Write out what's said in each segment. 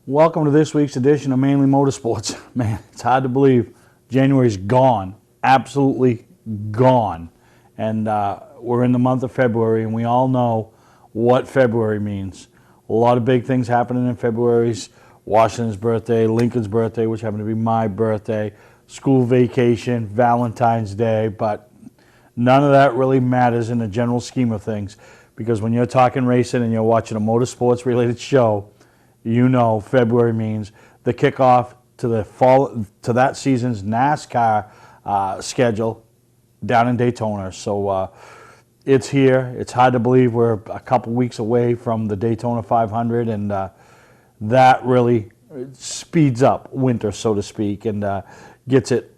Welcome to this week's edition of Mainly Motorsports. Man, it's hard to believe January's gone, absolutely gone. And we're in the month of February, and we all know what February means. A lot of big things happening in February's Washington's birthday, Lincoln's birthday, which happened to be my birthday, school vacation, Valentine's Day, but none of that really matters in the general scheme of things, because when you're talking racing and you're watching a motorsports related show, you know February means the kickoff to the fall to that season's NASCAR schedule down in Daytona. So it's here. It's hard to believe we're a couple weeks away from the Daytona 500, and that really speeds up winter, so to speak, and gets it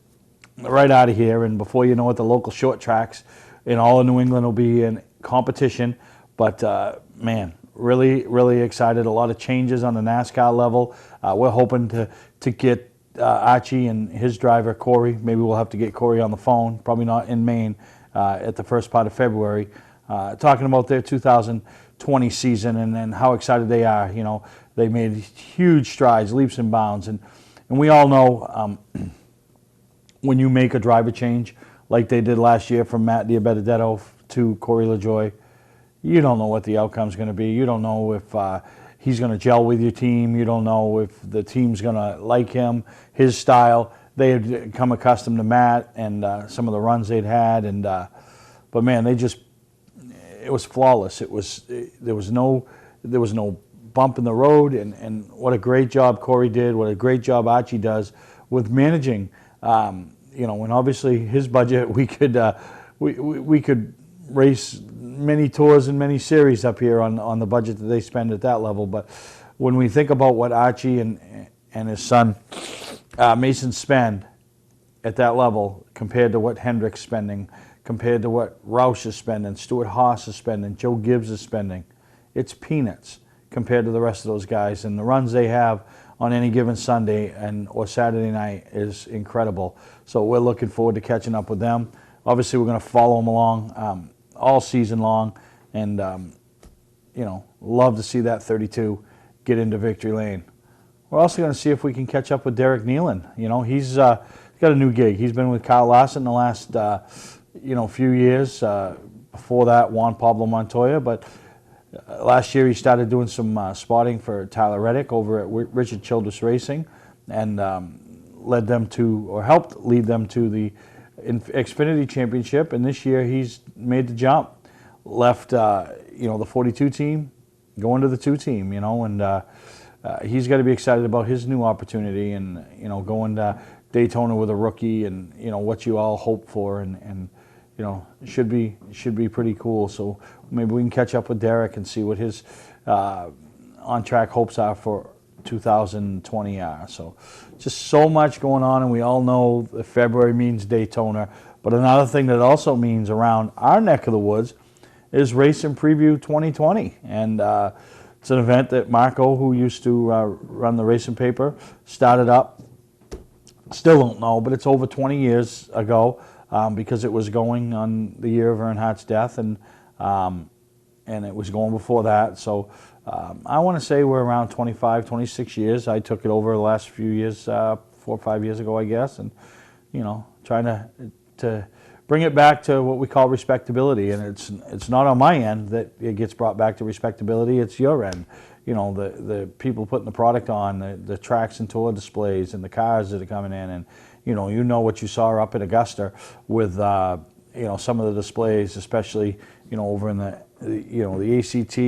right out of here. And before you know it, the local short tracks in all of New England will be in competition. But man, really excited. A lot of changes on the NASCAR level. We're hoping to get Archie and his driver Corey. Maybe we'll have to get Corey on the phone. Probably not in Maine at the first part of February. Talking about their 2020 season and how excited they are. You know, they made huge strides, leaps and bounds, and we all know when you make a driver change like they did last year from Matt DiBenedetto to Corey LaJoie, you don't know what the outcome's going to be. You don't know if he's going to gel with your team. You don't know if the team's going to like him, his style. They had become accustomed to Matt and some of the runs they'd had, and but man, it was flawless. There was no bump in the road, and what a great job Corey did. What a great job Archie does with managing. You know, and obviously his budget, we could race many tours and many series up here on the budget that they spend at that level. But when we think about what Archie and his son Mason spend at that level compared to what Hendrick's spending, compared to what Roush is spending, Stuart Haas is spending, Joe Gibbs is spending, it's peanuts compared to the rest of those guys. And the runs they have on any given Sunday or Saturday night is incredible. So we're looking forward to catching up with them. Obviously, we're going to follow them along all season long, and you know, love to see that 32 get into victory lane. We're also going to see if we can catch up with Derek Nealon. You know, he's got a new gig. He's been with Kyle Larson the last few years. Before that, Juan Pablo Montoya, but last year he started doing some spotting for Tyler Reddick over at Richard Childress Racing, and helped lead them to the Xfinity Championship. And this year he's made the jump, left the 42 team, going to the 2 team. You know, and he's got to be excited about his new opportunity, and going to Daytona with a rookie, and what you all hope for, and should be pretty cool. So maybe we can catch up with Derek and see what his on-track hopes are for 2020 are. So just so much going on, and we all know that February means Daytona. But another thing that also means around our neck of the woods is Racing Preview 2020. And it's an event that Marco, who used to run the racing paper, started up. Still don't know, but it's over 20 years ago. Because it was going on the year of Earnhardt's death, and it was going before that. So I want to say we're around 25, 26 years. I took it over the last few years, 4 or 5 years ago, I guess, and trying to bring it back to what we call respectability. And it's not on my end that it gets brought back to respectability. It's your end. The people putting the product on, the tracks and tour displays, and the cars that are coming in, and you know what you saw up at Augusta with some of the displays, especially over in the ACT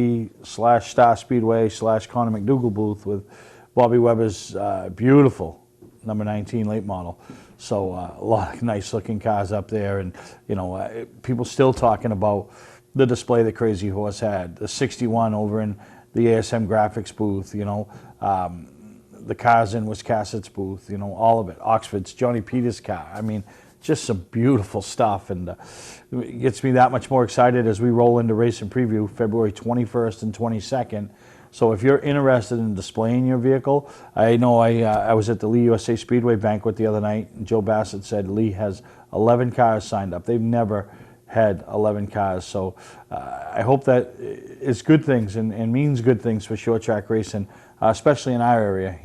/ Star Speedway / Conor McDougal booth with Bobby Webber's beautiful number 19 late model. So a lot of nice looking cars up there, and people still talking about the display that Crazy Horse had, the 61 over in the ASM Graphics booth, the cars in Wiscasset's booth, all of it. Oxford's Johnny Peters' car. I mean, just some beautiful stuff, and it gets me that much more excited as we roll into Racing Preview February 21st and 22nd. So if you're interested in displaying your vehicle, I know I was at the Lee USA Speedway banquet the other night, and Joe Bassett said Lee has 11 cars signed up. They've never had 11 cars. So I hope that is good things and means good things for short track racing especially in our area.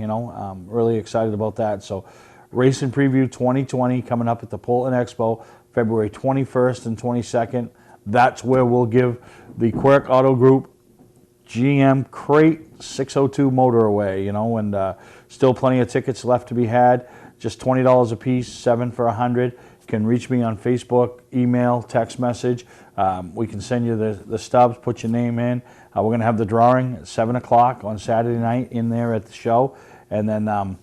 Really excited about that. So, Racing Preview 2020 coming up at the Portland Expo, February 21st and 22nd. That's where we'll give the Quirk Auto Group GM Crate 602 motor away, and still plenty of tickets left to be had. Just $20 a piece, 7 for $100. You can reach me on Facebook, email, text message. We can send you the stubs, put your name in. We're going to have the drawing at 7 o'clock on Saturday night in there at the show. And then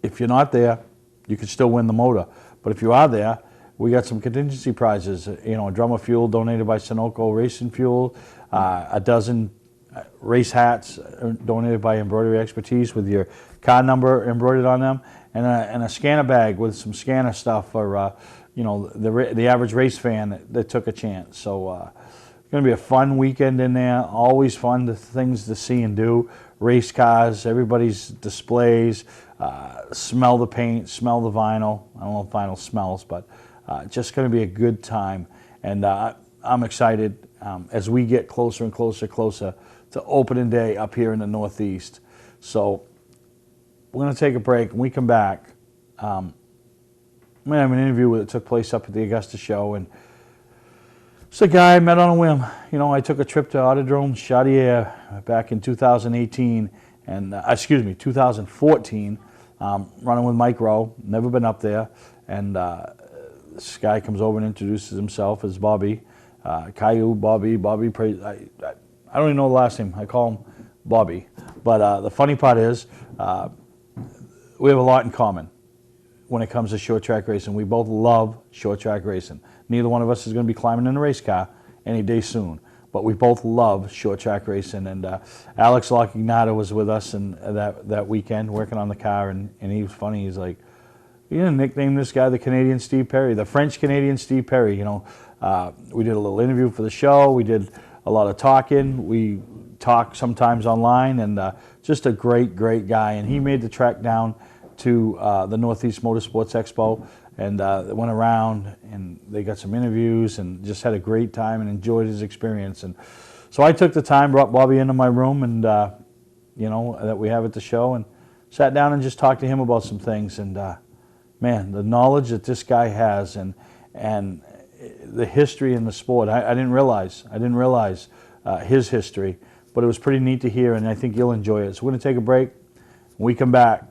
if you're not there, you can still win the motor. But if you are there, we got some contingency prizes. A drum of fuel donated by Sunoco Racing Fuel, a dozen race hats donated by Embroidery Expertise with your car number embroidered on them, and a scanner bag with some scanner stuff for the average race fan that took a chance. So it's going to be a fun weekend in there. Always fun things to see and do. Race cars, everybody's displays. Smell the paint, smell the vinyl. I don't know if vinyl smells, but just going to be a good time. And I'm excited as we get closer and closer to opening day up here in the Northeast. So we're going to take a break. When we come back, I'm going to have an interview that took place up at the Augusta show. And it's a guy I met on a whim. I took a trip to Autodrome Chaudière back in 2018, and 2014, running with Mike Rowe. Never been up there. And this guy comes over and introduces himself as Bobby. Caillou, Bobby, I don't even know the last name. I call him Bobby. But the funny part is, we have a lot in common when it comes to short track racing. We both love short track racing. Neither one of us is going to be climbing in a race car any day soon, but we both love short track racing. And Alex Lockignata was with us and that weekend working on the car, and he was funny. He's like, "You gonna nickname this guy the Canadian Steve Perry, the French Canadian Steve Perry?" We did a little interview for the show. We did a lot of talking. We talk sometimes online, and just a great guy. And he made the trek down to the Northeast Motorsports Expo, and went around, and they got some interviews, and just had a great time and enjoyed his experience. And so I took the time, brought Bobby into my room, and that we have at the show, and sat down and just talked to him about some things. And man, the knowledge that this guy has, and the history in the sport, I didn't realize his history, but it was pretty neat to hear, and I think you'll enjoy it. So we're going to take a break. When we come back,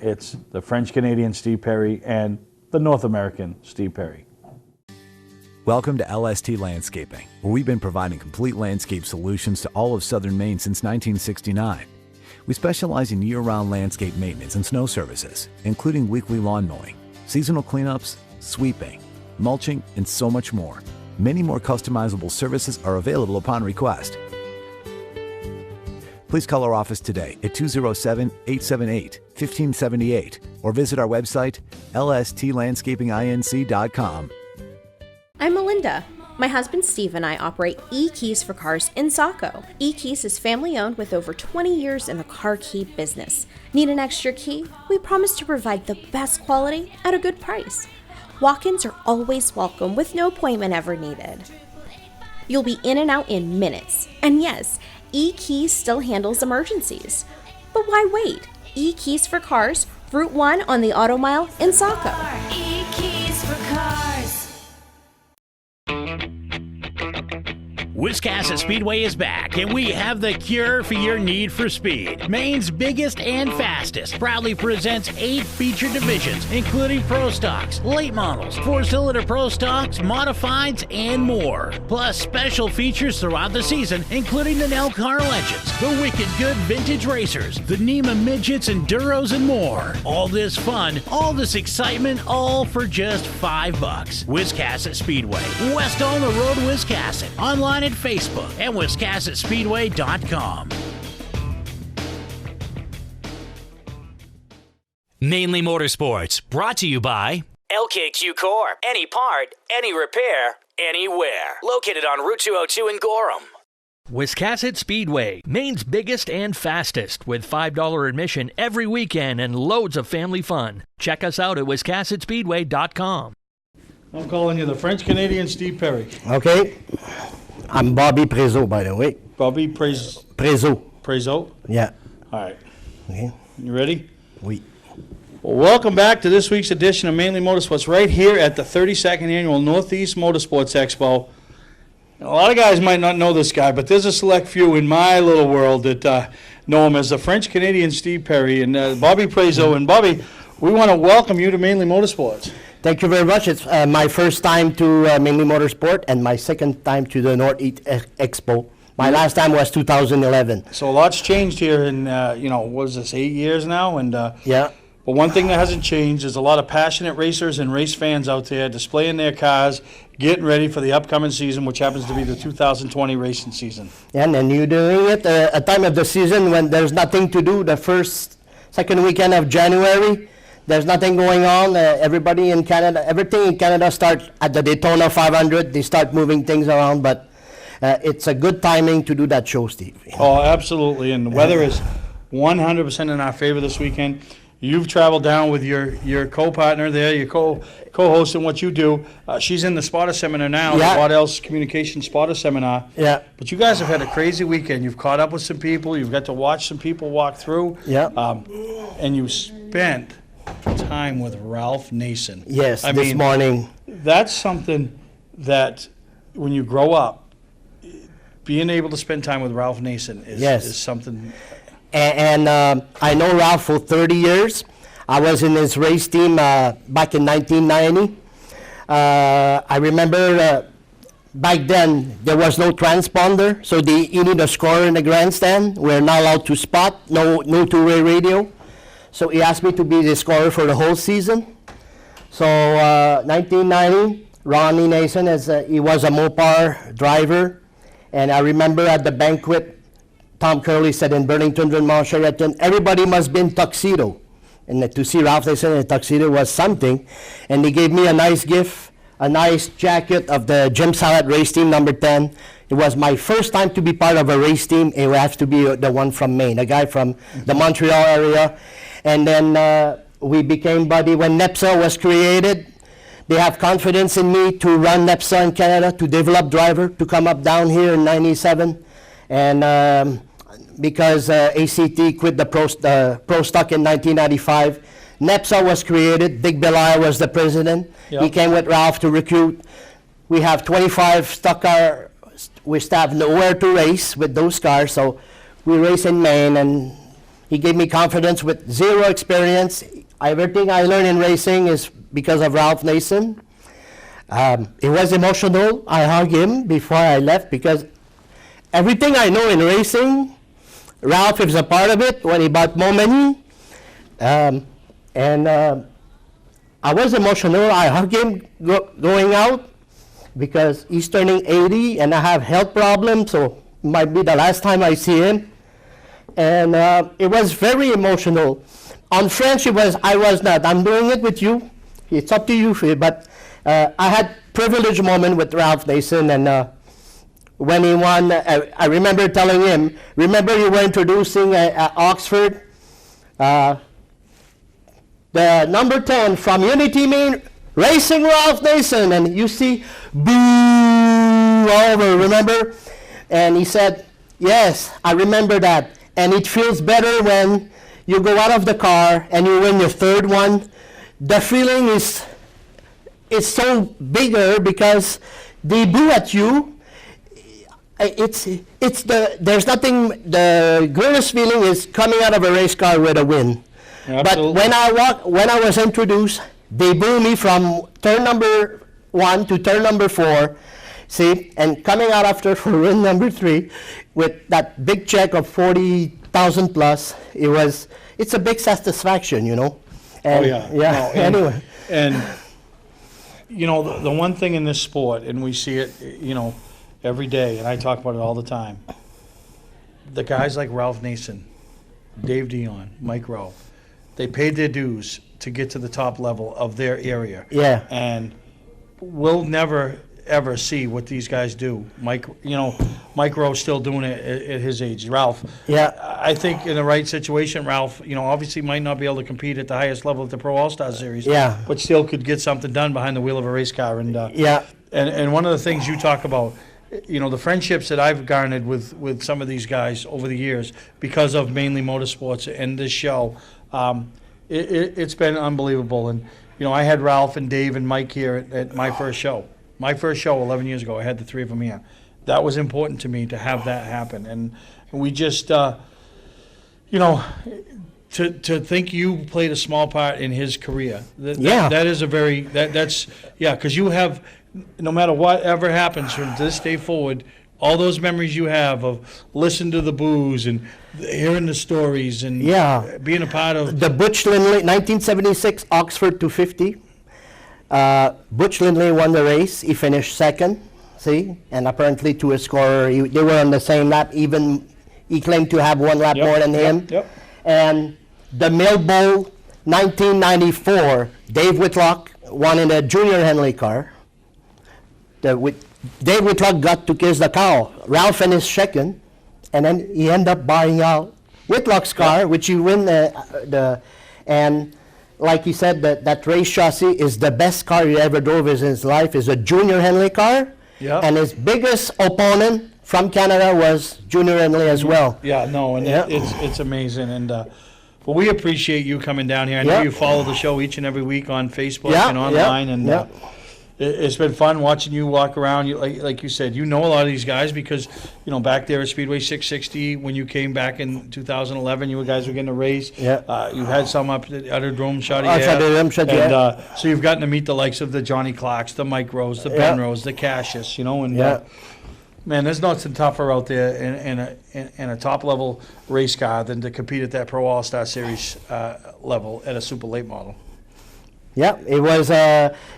it's the French-Canadian Steve Perry and the North American Steve Perry. Welcome to LST Landscaping, where we've been providing complete landscape solutions to all of Southern Maine since 1969. We specialize in year-round landscape maintenance and snow services, including weekly lawn mowing, seasonal cleanups, sweeping, mulching, and so much more. Many more customizable services are available upon request. Please call our office today at 207-878-1578 or visit our website, lstlandscapinginc.com. I'm Melinda. My husband Steve and I operate E-Keys for Cars in Saco. E-Keys is family-owned with over 20 years in the car key business. Need an extra key? We promise to provide the best quality at a good price. Walk-ins are always welcome with no appointment ever needed. You'll be in and out in minutes. And yes, E-Keys still handles emergencies. But why wait? E-Keys for Cars, Route 1 on the Auto Mile in Saco. E-Keys for Cars. Wiscasset Speedway is back, and we have the cure for your need for speed. Maine's biggest and fastest proudly presents 8 featured divisions, including Pro Stocks, late models, 4-cylinder Pro Stocks, modifieds, and more. Plus special features throughout the season, including the Nell Car Legends, the Wicked Good Vintage Racers, the NEMA Midgets, Enduros, and more. All this fun, all this excitement, all for just $5. Wiscasset Speedway, west on the road, Wiscasset. Online at Facebook and WiscassetSpeedway.com. Mainly Motorsports, brought to you by LKQ Core. Any part, any repair, anywhere. Located on Route 202 in Gorham. Wiscasset Speedway, Maine's biggest and fastest, with $5 admission every weekend and loads of family fun. Check us out at WiscassetSpeedway.com. I'm calling you the French-Canadian Steve Perry. Okay. I'm Bobby Prezzo, by the way. Bobby Prezzo. Prezo? Yeah. All right. Okay. You ready? We. Well, welcome back to this week's edition of Mainly Motorsports, right here at the 32nd Annual Northeast Motorsports Expo. A lot of guys might not know this guy, but there's a select few in my little world that know him as the French-Canadian Steve Perry and Bobby Prezo. And Bobby, we want to welcome you to Mainly Motorsports. Thank you very much. It's my first time to Mainly Motorsport and my second time to the Northeast Expo. My last time was 2011. So a lot's changed here in, what is this, 8 years now? And Yeah. But one thing that hasn't changed is a lot of passionate racers and race fans out there displaying their cars, getting ready for the upcoming season, which happens to be the 2020 racing season. And then you're doing it a time of the season when there's nothing to do. The second weekend of January, there's nothing going on. Everybody in Canada, everything in Canada starts at the Daytona 500. They start moving things around, but it's a good timing to do that show, Steve. Oh, absolutely. And the weather is 100% in our favor this weekend. You've traveled down with your co-partner there, your co-host in what you do. She's in the spotter seminar now, Yeah. the Waddell's Communication Spotter Seminar. Yeah. But you guys have had a crazy weekend. You've caught up with some people. You've got to watch some people walk through. Yeah. And you spent time with Ralph Nason. Yes, I this mean, morning. That's something that when you grow up, being able to spend time with Ralph Nason is something. And I know Ralph for 30 years. I was in his race team back in 1990. I remember back then there was no transponder, so you need a scorer in the grandstand. We're not allowed to spot, no two-way radio. So he asked me to be the scorer for the whole season. So 1990, Ronnie Nason, he was a Mopar driver. And I remember at the banquet, Tom Curley said in Burlington, Vermont, Sheraton, everybody must be in tuxedo. And to see Ralph Nason in a tuxedo was something. And they gave me a nice gift, a nice jacket of the Jim Salad race team, number 10. It was my first time to be part of a race team. It would have to be the one from Maine, a guy from the Montreal area. And then we became buddy when NEPSA was created. They have confidence in me to run NEPSA in Canada, to develop driver, to come up down here in 97. And because ACT quit the pro stock in 1995, NEPSA was created. Dick Belair was the president. Yep. He came with Ralph to recruit. We have 25 stock cars. We have nowhere to race with those cars, so we race in Maine. And he gave me confidence with zero experience. Everything I learned in racing is because of Ralph Nason. It was emotional. I hugged him before I left because everything I know in racing, Ralph is a part of it when he bought Momenny. I was emotional. I hugged him going out because he's turning 80 and I have health problems, so it might be the last time I see him. And it was very emotional. On French, I was not. I'm doing it with you. It's up to you, but I had privileged moment with Ralph Nason, and when he won, I remember telling him, remember you were introducing at Oxford, the number 10 from Unity Maine, racing Ralph Nason, and you see, boo, all over, remember? And he said, yes, I remember that, and it feels better when you go out of the car and you win your third one. The feeling is so bigger because they boo at you. There's nothing. The greatest feeling is coming out of a race car with a win. Absolutely. But when I was introduced, they boo me from turn number 1 to turn number 4. See, and coming out after for win number 3 with that big check of 40,000 plus, it's a big satisfaction, you know. And, Oh, yeah. Yeah. No, and- anyway. And, the one thing in this sport, and we see it, every day, and I talk about it all the time, the guys like Ralph Nason, Dave Dion, Mike Rowe, they paid their dues to get to the top level of their area. Yeah. And we'll never ever see what these guys do. Mike Rowe's still doing it at his age. Ralph, Yeah. I think in the right situation, Ralph, obviously might not be able to compete at the highest level at the Pro All-Star Series. Yeah. But still could get something done behind the wheel of a race car. And Yeah. and one of the things you talk about you know, the friendships that I've garnered with some of these guys over the years because of Mainly Motorsports and this show, it's been unbelievable. And, you know, I had Ralph and Dave and Mike here at my first show. My first show 11 years ago, I had the three of them here. That was important to me to have that happen. And we just, you know, to think you played a small part in his career. That is a very, that's, yeah, because you have, no matter whatever happens from this day forward, all those memories you have of listening to the booze and hearing the stories and being a part of the Butch Lindley 1976 Oxford 250. Butch Lindley won the race. He finished second. See, and apparently to a scorer, they were on the same lap. Even he claimed to have one lap more than him. And the Mill Bowl 1994, Dave Whitlock won in a Junior Henley car. Dave Whitlock got to kiss the cow. Ralph finished second, and then he ended up buying out Whitlock's car, which he win and like he said, that race chassis is the best car he ever drove in his life. Is a Junior Henley car, and his biggest opponent from Canada was Junior Henley as well. Yeah, no, and it's amazing, and well, we appreciate you coming down here. I know you follow the show each and every week on Facebook and online, and it's been fun watching you walk around. Like you said, you know a lot of these guys because, you know, back there at Speedway 660, when you came back in 2011, you guys were getting a race. You had some up at Aerodrome Chaudière. So you've gotten to meet the likes of the Johnny Clarks, the Mike Rose, the Ben Rose, the Cassius, you know, and man, there's nothing tougher out there in a top-level race car than to compete at that Pro All-Star Series level at a super late model. Yeah, it was,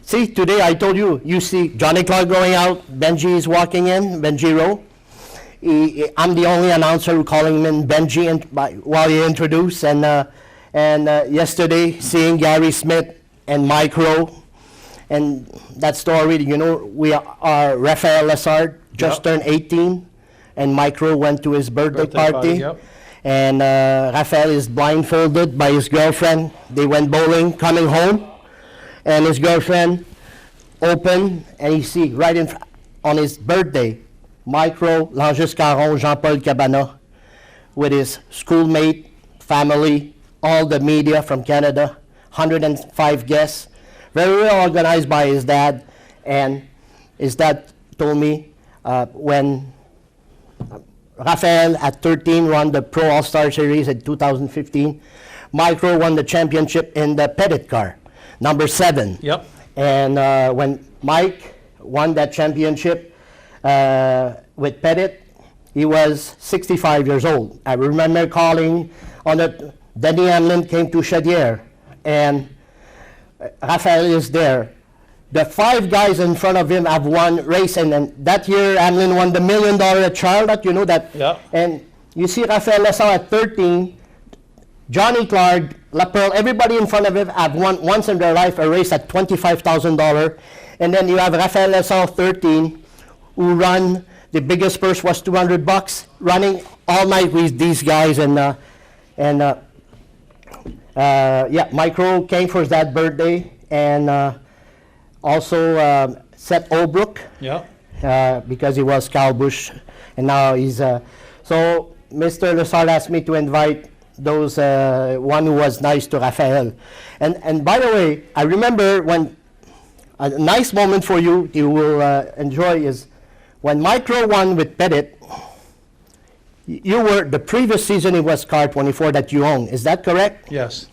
see, today I told you, you see Johnny Clark going out, Benji is walking in, Benji Rowe. I'm the only announcer who calling him in Benji while he introduced, and yesterday seeing Gary Smith and Mike Rowe, and that story, you know, we are Raphael Lessard just turned 18, and Mike Rowe went to his birthday party. And Raphael is blindfolded by his girlfriend. They went bowling, coming home. And his girlfriend opened, and he see right on his birthday, Micro, Langis Caron, Jean-Paul Cabana, with his schoolmate, family, all the media from Canada, 105 guests, very well organized by his dad. And his dad told me when Raphael at 13 won the Pro All-Star Series in 2015, Micro won the championship in the Pettit car. Number 7. And when Mike won that championship with Pettit, he was 65 years old. I remember calling on the Denny Hamlin came to Chaudière, and Raphael is there. The 5 guys in front of him have won race, and that year Hamlin won the $1 million child. That you know that. And you see Raphael Lessard at 13. Johnny Clark, La Pearl, everybody in front of him have won once in their life a race at $25,000. And then you have Raphael Lessard, 13, who run, the biggest purse was $200, running all night with these guys. And Micro came for that birthday. And also Seth Olbrook, because he was Kyle Busch. And now he's, so Mr. Lessard asked me to invite those one who was nice to Raphael. And by the way, I remember when a nice moment for you will enjoy is when Micro won with Pettit. You were the previous season it was car 24 that you own. Is that correct? Yes.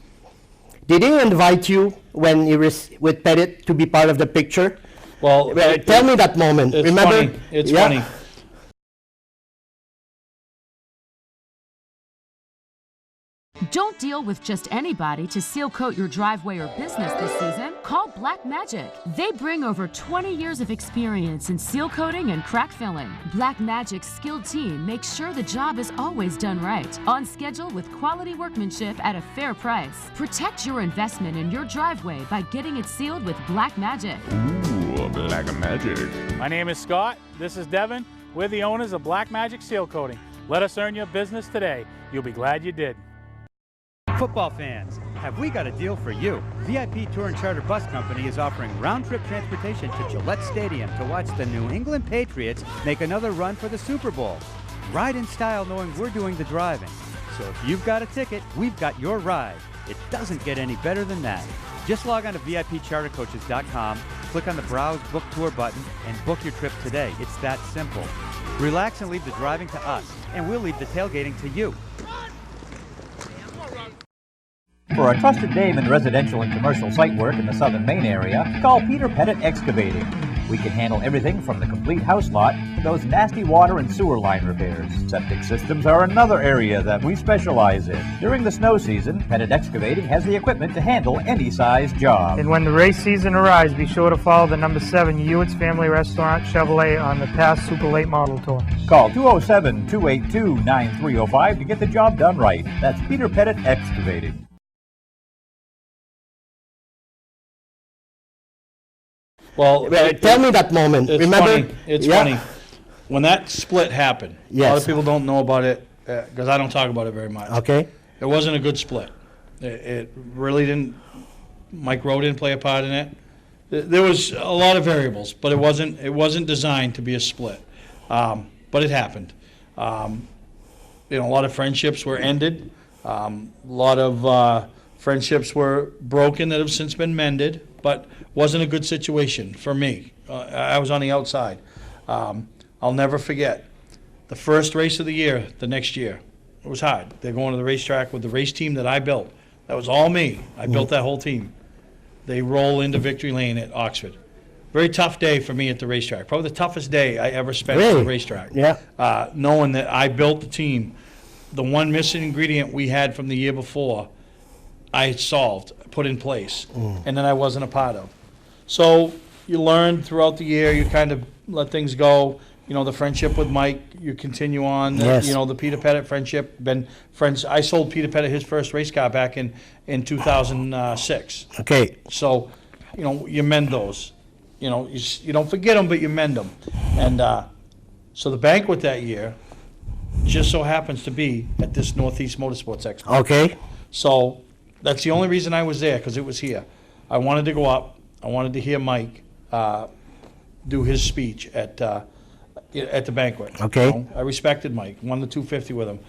Did he invite you when you was with Pettit to be part of the picture? Well, tell me that moment. It's remember? Funny. It's funny. Don't deal with just anybody to seal coat your driveway or business this season. Call Black Magic. They bring over 20 years of experience in seal coating and crack filling. Black Magic's skilled team makes sure the job is always done right, on schedule with quality workmanship at a fair price. Protect your investment in your driveway by getting it sealed with Black Magic. Ooh, Black Magic. My name is Scott. This is Devin. We're the owners of Black Magic Seal Coating. Let us earn your business today. You'll be glad you did. Football fans, have we got a deal for you? VIP Tour and Charter Bus Company is offering round-trip transportation to Gillette Stadium to watch the New England Patriots make another run for the Super Bowl. Ride in style knowing we're doing the driving. So if you've got a ticket, we've got your ride. It doesn't get any better than that. Just log on to VIPChartercoaches.com, click on the Browse Book Tour button, and book your trip today. It's that simple. Relax and leave the driving to us, and we'll leave the tailgating to you. For a trusted name in residential and commercial site work in the southern Maine area, call Peter Pettit Excavating. We can handle everything from the complete house lot to those nasty water and sewer line repairs. Septic systems are another area that we specialize in. During the snow season, Pettit Excavating has the equipment to handle any size job. And when the race season arrives, be sure to follow the number 7 Hewitt's Family Restaurant Chevrolet on the past Super Late Model Tour. Call 207-282-9305 to get the job done right. That's Peter Pettit Excavating. Well, tell me that moment. It's Remember? funny. It's funny. When that split happened, a lot of people don't know about it because I don't talk about it very much. Okay. It wasn't a good split. It really didn't. Mike Rowe didn't play a part in it. There was a lot of variables, but it wasn't designed to be a split. But it happened. A lot of friendships were ended. A lot of friendships were broken that have since been mended, but wasn't a good situation for me. I was on the outside. I'll never forget the first race of the year, the next year. It was hard. They're going to the racetrack with the race team that I built. That was all me. I built that whole team. They roll into Victory Lane at Oxford. Very tough day for me at the racetrack. Probably the toughest day I ever spent at the racetrack. Yeah. Knowing that I built the team. The one missing ingredient we had from the year before, I solved, put in place, and then I wasn't a part of. So you learn throughout the year, you kind of let things go. The friendship with Mike, you continue on. Yes. The Peter Pettit friendship, been friends. I sold Peter Pettit his first race car back in 2006. Okay. So, you mend those. You don't forget them, but you mend them. And so the banquet that year just so happens to be at this Northeast Motorsports Expo. Okay. So that's the only reason I was there, because it was here. I wanted to go up. I wanted to hear Mike do his speech at the banquet. Okay. I respected Mike, won the 250 with him.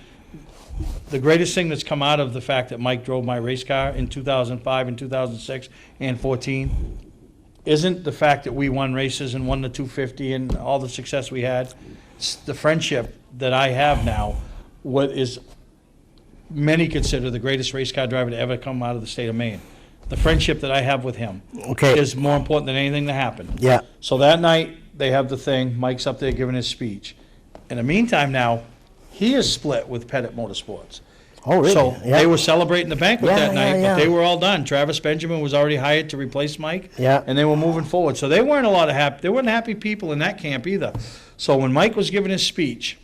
The greatest thing that's come out of the fact that Mike drove my race car in 2005 and 2006 and 14 isn't the fact that we won races and won the 250 and all the success we had. It's the friendship that I have now, what is many consider the greatest race car driver to ever come out of the state of Maine. The friendship that I have with him is more important than anything that happened. Yeah. So that night, they have the thing. Mike's up there giving his speech. In the meantime now, he is split with Pettit Motorsports. Oh, really? So Yeah. they were celebrating the banquet that night, yeah. but they were all done. Travis Benjamin was already hired to replace Mike, Yeah. and they were moving forward. So they weren't they weren't happy people in that camp either. So when Mike was giving his speech,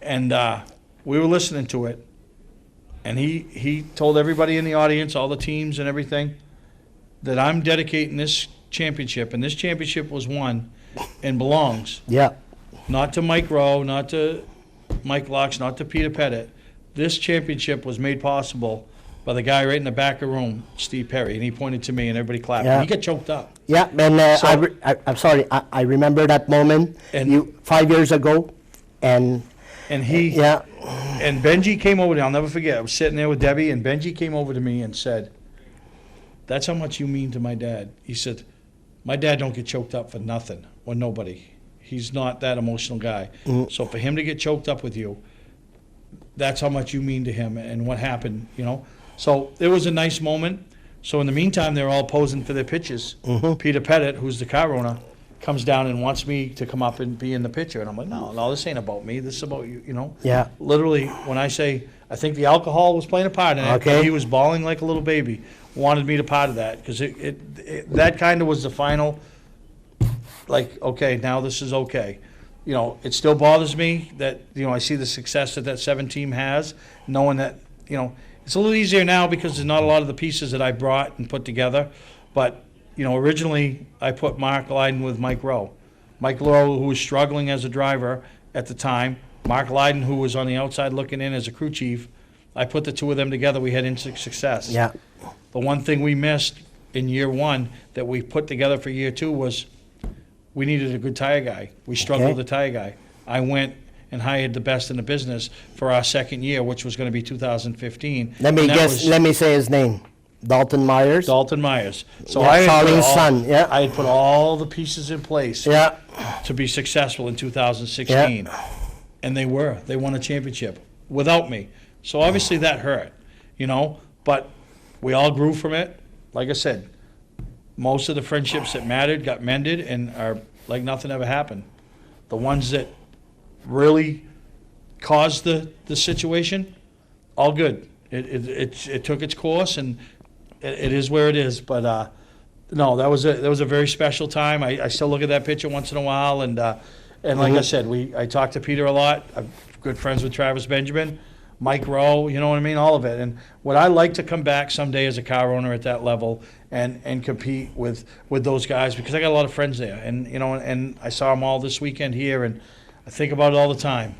and we were listening to it, and he told everybody in the audience, all the teams and everything, that I'm dedicating this championship, and this championship was won and belongs not to Mike Rowe, not to Mike Locks, not to Peter Pettit. This championship was made possible by the guy right in the back of the room, Steve Perry, and he pointed to me, and everybody clapped. Yeah. And he got choked up. Yeah, and I'm sorry, I remember that moment, And 5 years ago, and he, and Benji came over to me. I'll never forget. I was sitting there with Debbie, and Benji came over to me and said, "That's how much you mean to my dad." He said, "My dad don't get choked up for nothing or nobody. He's not that emotional guy. So for him to get choked up with you, that's how much you mean to him and what happened, So it was a nice moment. So in the meantime, they're all posing for their pictures. Peter Pettit, who's the car owner, comes down and wants me to come up and be in the picture. And I'm like, no, this ain't about me. This is about you, Yeah. Literally, when I say, I think the alcohol was playing a part in it. Okay. But he was bawling like a little baby. Wanted me to part of that because that kind of was the final, like, okay, now this is okay. It still bothers me that, I see the success that 7 team has, knowing that, it's a little easier now because there's not a lot of the pieces that I brought and put together. But, originally I put Mark Lydon with Mike Rowe. Mike Rowe, who was struggling as a driver at the time, Mark Lydon, who was on the outside looking in as a crew chief. I put the two of them together. We had instant success. Yeah. The one thing we missed in year one that we put together for year two was we needed a good tire guy. We struggled with a tire guy. I went and hired the best in the business for our second year, which was going to be 2015. Let me say his name. Dalton Myers. Dalton Myers. So Yeah, Charlie's son, yeah. I had put all the pieces in place to be successful in 2016. Yeah. And they were. They won a championship without me. So obviously that hurt, you know, but we all grew from it. Like I said, most of the friendships that mattered got mended and are like nothing ever happened. The ones that really caused the situation, all good. It took its course, and it is where it is. But no, that was a very special time. I still look at that picture once in a while, and like I said, I talk to Peter a lot. I'm good friends with Travis Benjamin, Mike Rowe, you know what I mean, all of it. And would I like to come back someday as a car owner at that level and compete with those guys, because I got a lot of friends there, and you know, and I saw them all this weekend here, and I think about it all the time,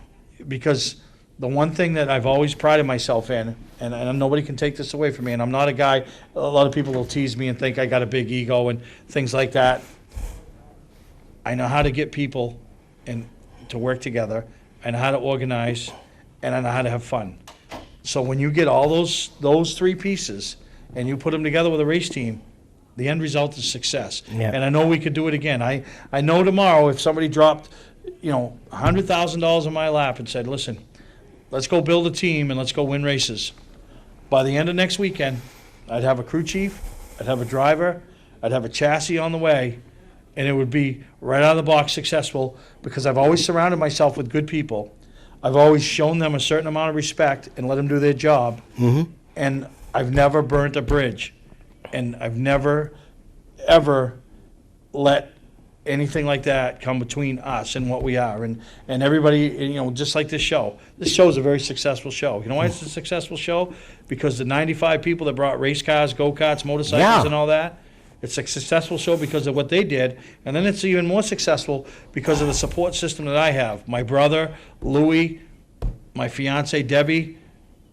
because the one thing that I've always prided myself in, and nobody can take this away from me, and I'm not a guy, a lot of people will tease me and think I got a big ego and things like that. I know how to get people to work together, I know how to organize, and I know how to have fun. So when you get all those three pieces and you put them together with a race team, the end result is success. Yeah. And I know we could do it again. I know tomorrow if somebody dropped, you know, $100,000 in my lap and said, listen, let's go build a team and let's go win races. By the end of next weekend, I'd have a crew chief, I'd have a driver, I'd have a chassis on the way, and it would be right out of the box successful, because I've always surrounded myself with good people. I've always shown them a certain amount of respect and let them do their job. Mm-hmm. And I've never burnt a bridge. And I've never, ever let anything like that come between us and what we are. And everybody, you know, just like this show. This show is a very successful show. You know why it's a successful show? Because the 95 people that brought race cars, go-karts, motorcycles, and all that, it's a successful show because of what they did. And then it's even more successful because of the support system that I have. My brother, Louie, my fiance, Debbie,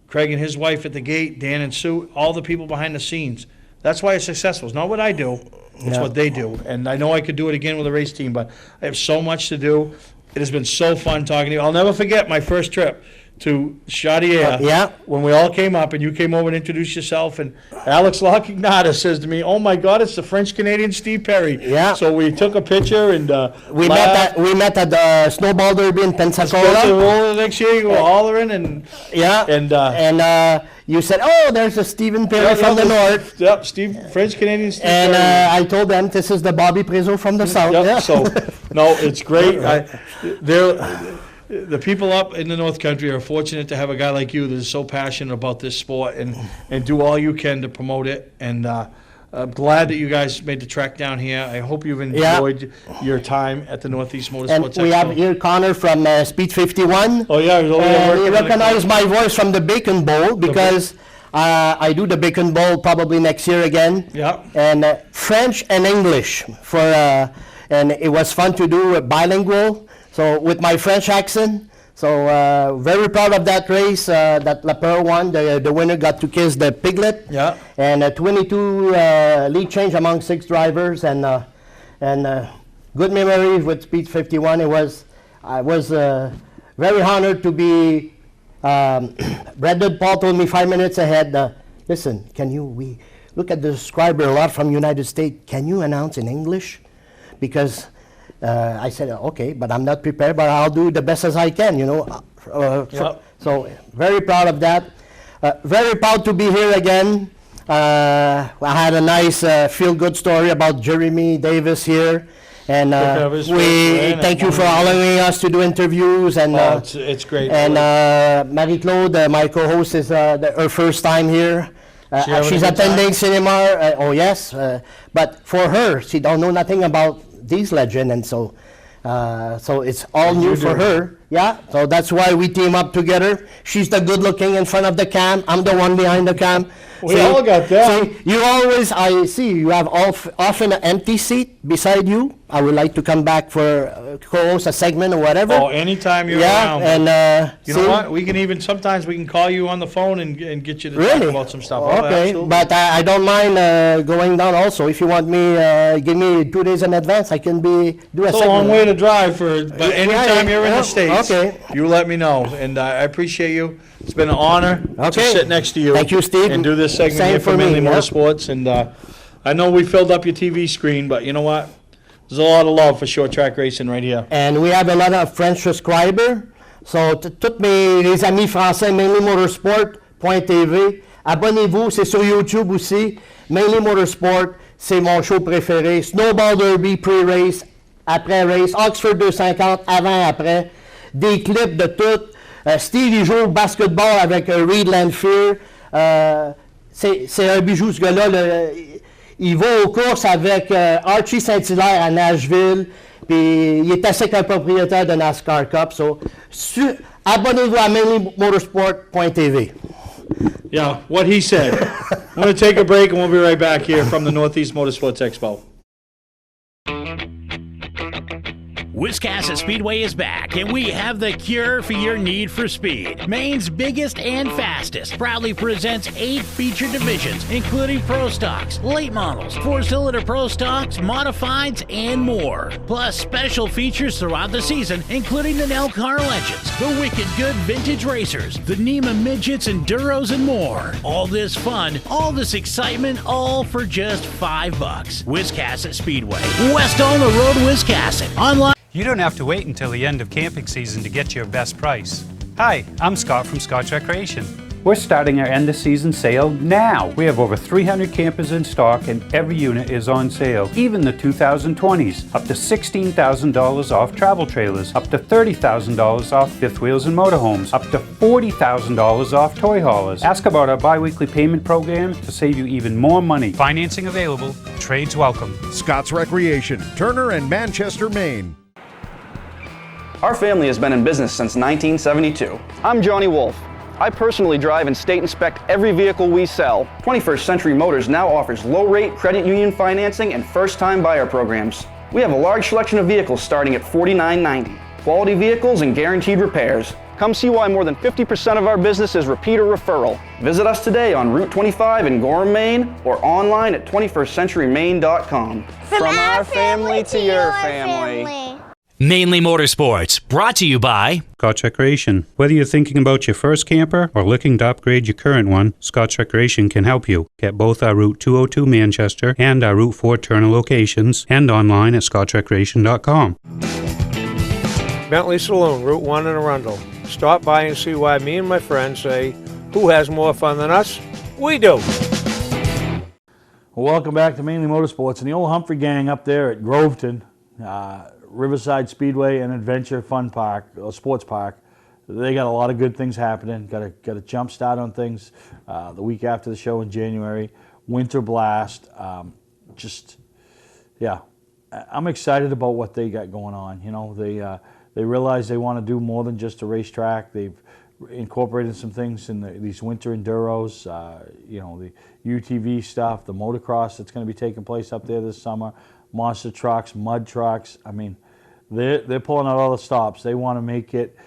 Craig and his wife at the gate, Dan and Sue, all the people behind the scenes. That's why it's successful. It's not what I do. It's what they do. And I know I could do it again with a race team, but I have so much to do. It has been so fun talking to you. I'll never forget my first trip to Chaudière when we all came up and you came over and introduced yourself, and Alex Lockignata says to me, oh my God, it's the French-Canadian Steve Perry. Yeah. So we took a picture and we met at the Snowball Derby in Pensacola. The next year you were hollering and you said, oh, there's a Stephen Perry from the north. Yep, French-Canadian Steve and Perry. I told them this is the Bobby Prezzo from the south. Yep, Yeah. so, no, it's great. The people up in the North Country are fortunate to have a guy like you that is so passionate about this sport and do all you can to promote it. And I'm glad that you guys made the trek down here. I hope you've enjoyed your time at the Northeast Motorsports And we Expo. have here Connor from Speed 51. Oh, yeah. He recognized my voice from the Bacon Bowl because I do the Bacon Bowl probably next year again. Yeah. And French and English and it was fun to do bilingual. So with my French accent, so very proud of that race that Lapeur won. The winner got to kiss the piglet. Yeah. And 22 lead change among 6 drivers and good memories with Speed 51. I was very honored to be. Brandon Paul told me 5 minutes ahead. Listen, we look at the subscriber a lot from United States? Can you announce in English? Because I said, okay, but I'm not prepared, but I'll do the best as I can, you know. So very proud of that. Very proud to be here again. I had a nice feel-good story about Jeremy Davis here. And we thank you for allowing us to do interviews. And it's great. And Marie-Claude, my co-host, is her first time here. She's attending cinema. Oh yes, but for her, she don't know nothing about these legends, and so it's all new for her. Yeah, so that's why we team up together. She's the good-looking in front of the cam. I'm the one behind the cam. We all got that. See, you always, I see you have often an empty seat beside you. I would like to come back for co-host a segment or whatever. Oh, anytime you're yeah, around. and you know what? We can even sometimes we can call you on the phone and get you to really? talk about some stuff. Okay, but I don't mind going down also. If you want me, give me 2 days in advance. I can do a segment. It's a long way to drive but anytime you're in the States, okay. you let me know. And I appreciate you. It's been an honor to Okay. sit next to you. Thank you, Steve. And do this segment Same here for for me, Mainly yeah. Motorsports. And I know we filled up your TV screen, but you know what? There's a lot of love for short track racing right here. And we have a lot of French subscribers. So, tous les amis français, Mainly Motorsport.tv. Abonnez-vous, c'est sur YouTube aussi. Mainly Motorsport, c'est mon show préféré. Snowball Derby, pre-race, après-race, Oxford 250, avant-après. Des clips de tout. Steve, il joue au basketball avec Reed Lanfear. C'est un bijou, ce gars-là. Il va aux courses avec Archie Saint-Hilaire à Nashville. Puis il est assis qu'un propriétaire de NASCAR Cup. So, abonnez-vous à mainlymotorsport.tv. Yeah, what he said. I'm going to take a break and we'll be right back here from the Northeast Motorsports Expo. Wiscasset Speedway is back, and we have the cure for your need for speed. Maine's biggest and fastest proudly presents 8 featured divisions, including Pro Stocks, late models, 4-cylinder Pro Stocks, modifieds, and more. Plus special features throughout the season, including the Nell Car Legends, the Wicked Good Vintage Racers, the NEMA Midgets, Enduros, and more. All this fun, all this excitement, all for just $5. Wiscasset Speedway, west on the road, Wiscasset. Online. You don't have to wait until the end of camping season to get your best price. Hi, I'm Scott from Scott's Recreation. We're starting our end of season sale now. We have over 300 campers in stock and every unit is on sale, even the 2020s. Up to $16,000 off travel trailers, up to $30,000 off fifth wheels and motorhomes, up to $40,000 off toy haulers. Ask about our bi-weekly payment program to save you even more money. Financing available, trades welcome. Scott's Recreation, Turner and Manchester, Maine. Our family has been in business since 1972. I'm Johnny Wolf. I personally drive and state inspect every vehicle we sell. 21st Century Motors now offers low-rate credit union financing and first-time buyer programs. We have a large selection of vehicles starting at $49.90. Quality vehicles and guaranteed repairs. Come see why more than 50% of our business is repeat or referral. Visit us today on Route 25 in Gorham, Maine, or online at 21stcenturymaine.com. From our family to your family. Mainly Motorsports, brought to you by Scott's Recreation. Whether you're thinking about your first camper or looking to upgrade your current one, Scott's Recreation can help you. Get both our Route 202 Manchester and our Route 4 Turner locations and online at scottsrecreation.com. Bentley Saloon, Route 1 in Arundel. Stop by and see why me and my friends say, who has more fun than us? We do. Well, welcome back to Mainly Motorsports and the old Humphrey gang up there at Groveton. Riverside Speedway and Adventure Fun Park, or Sports Park. They got a lot of good things happening. Got a jump start on things the week after the show in January. Winter Blast. I'm excited about what they got going on. You know, they realize they want to do more than just a racetrack. They've incorporated some things in these winter enduros. You know, the UTV stuff, the motocross that's going to be taking place up there this summer. Monster trucks, mud trucks. I mean, they're pulling out all the stops. They want to make it,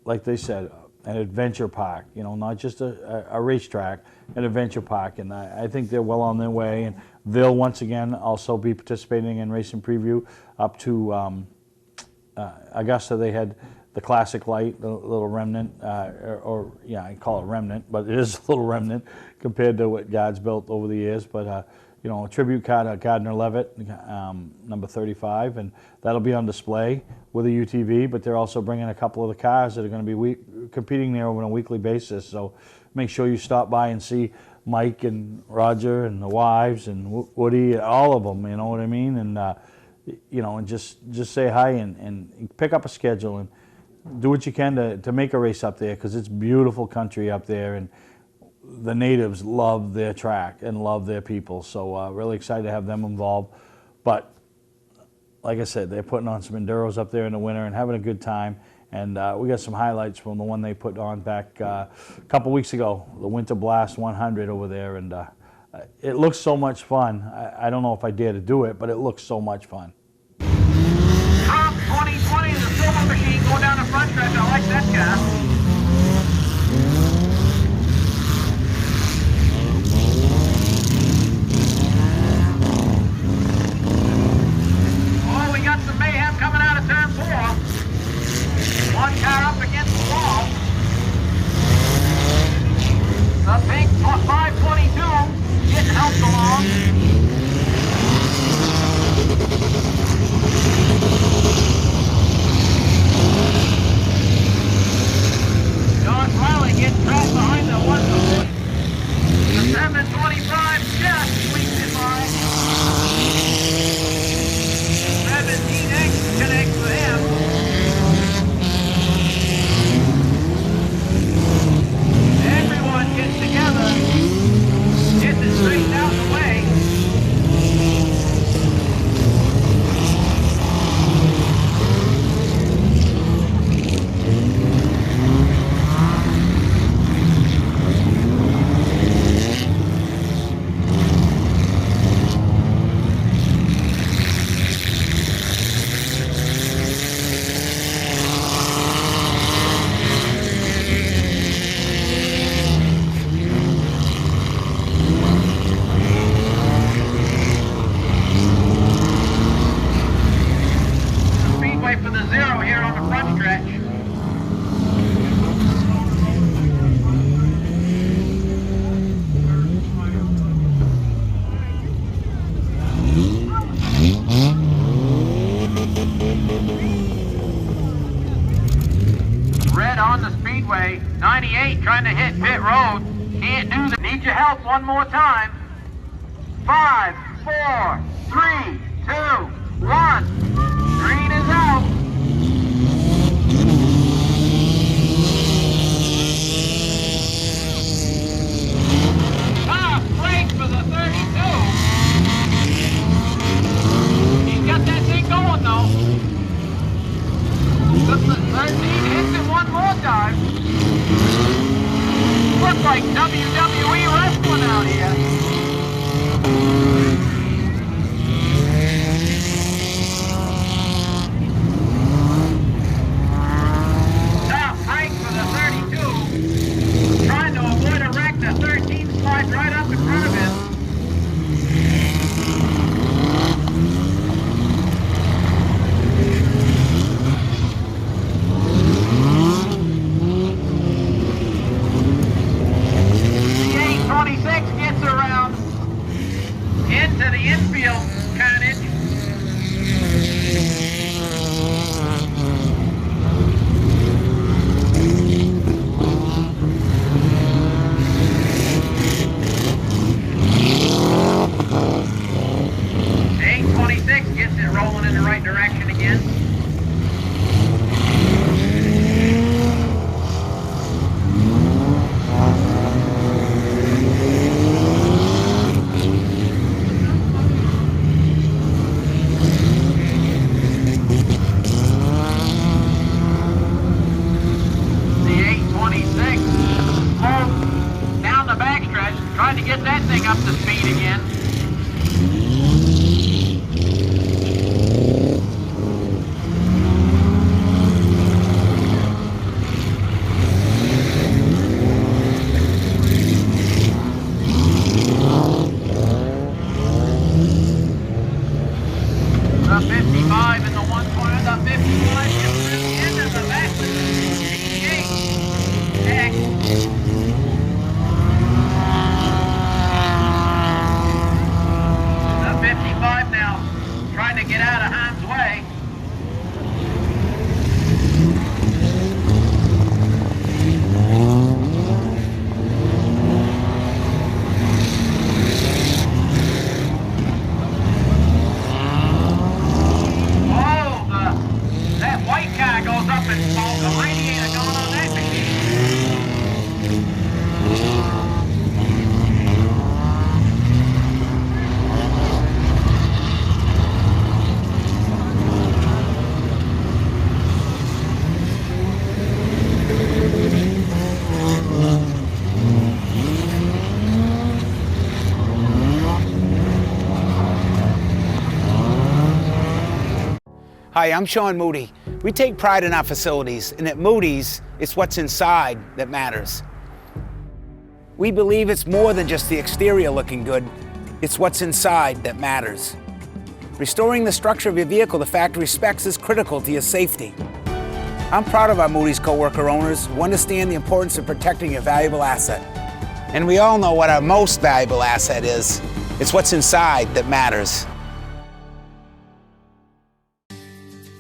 like they said, an adventure park. You know, not just a racetrack, an adventure park. And I think they're well on their way. And they'll once again also be participating in Racing Preview up to Augusta. They had the Classic Light, the little remnant, I call it remnant, but it is a little remnant compared to what God's built over the years. But you know, a tribute car to Gardner Levitt, number 35, and that'll be on display with a UTV, but they're also bringing a couple of the cars that are going to be competing there on a weekly basis. So make sure you stop by and see Mike and Roger and the wives and Woody, all of them, you know what I mean? And, you know, and just say hi and pick up a schedule and do what you can to make a race up there, because it's beautiful country up there, and the natives love their track and love their people. So really excited to have them involved. But like I said, they're putting on some enduros up there in the winter and having a good time. And we got some highlights from the one they put on back a couple weeks ago, the Winter Blast 100 over there. And it looks so much fun. I don't know if I dare to do it, but it looks so much fun. stretch. I like that car. Oh, we got some mayhem coming out of turn 4. One car up against the wall. The pink 522 getting helped along. John Crowley gets trapped behind the 140. The 725 just squeaks it by. 17X connects with him. Everyone gets together, gets it straightened out of the way. Speedway for the 0 here on the front stretch. Red on the speedway, 98 trying to hit pit road. Can't do that. Need your help one more time. 5, 4, 3, 2, 1. Green is out. Top break for the 32. He's got that thing going though. The 13 hits it one more time. Looks like WWE wrestling out here. Top break for the 32. Trying to avoid a wreck. The 13 slides right up in front of him. The 826 gets around into the infield carnage. The 826 gets it rolling in the right direction again. The 826 slows down the backstretch, trying to get that thing up to speed again. The 55 in the 1 corner, the 55 gets to the end of the back. 88 X. The 55 now trying to get out of harm's way. That white car goes up in smoke. The radiator going on that machine. Hi, I'm Sean Moody. We take pride in our facilities, and at Moody's, it's what's inside that matters. We believe it's more than just the exterior looking good, it's what's inside that matters. Restoring the structure of your vehicle to factory specs is critical to your safety. I'm proud of our Moody's coworker owners who understand the importance of protecting your valuable asset. And we all know what our most valuable asset is. It's what's inside that matters.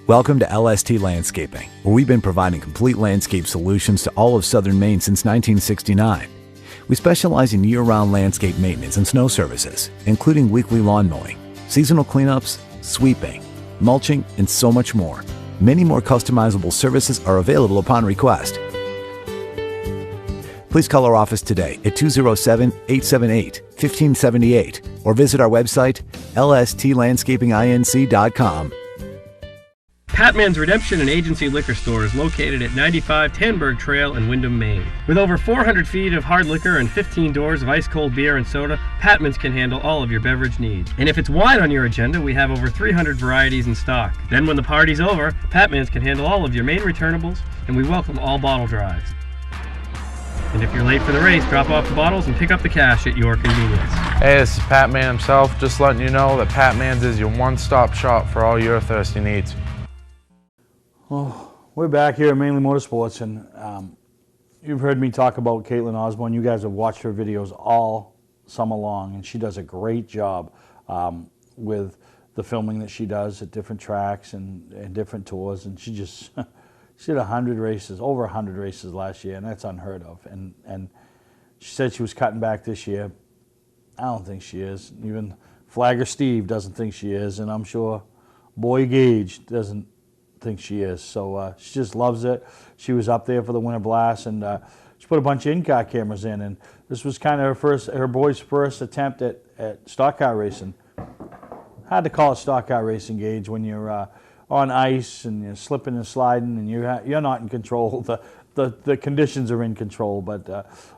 Welcome to LST Landscaping, where we've been providing complete landscape solutions to all of southern Maine since 1969. We specialize in year-round landscape maintenance and snow services, including weekly lawn mowing, seasonal cleanups, sweeping, mulching, and so much more. Many more customizable services are available upon request. Please call our office today at 207-878-1578 or visit our website, lstlandscapinginc.com. Patman's Redemption and Agency Liquor Store is located at 95 Tanberg Trail in Windham, Maine. With over 400 feet of hard liquor and 15 doors of ice-cold beer and soda, Patman's can handle all of your beverage needs. And if it's wine on your agenda, we have over 300 varieties in stock. Then when the party's over, Patman's can handle all of your Maine returnables, and we welcome all bottle drives. And if you're late for the race, drop off the bottles and pick up the cash at your convenience. Hey, this is Pat Man himself, just letting you know that Pat Man's is your one-stop shop for all your thirsty needs. Well, we're back here at Mainely Motorsports, and you've heard me talk about Caitlin Osborne. You guys have watched her videos all summer long, and she does a great job with the filming that she does at different tracks and different tours, and she just she did 100 races, over 100 races last year, and that's unheard of. And she said she was cutting back this year. I don't think she is. Even Flagger Steve doesn't think she is, and I'm sure Boy Gage doesn't think she is. So she just loves it. She was up there for the Winter Blast, and she put a bunch of in-car cameras in, and this was kind of her boy's first attempt at stock car racing. Hard to call it stock car racing, Gage, when you're on ice and you're slipping and sliding and you're not in control. The conditions are in control, but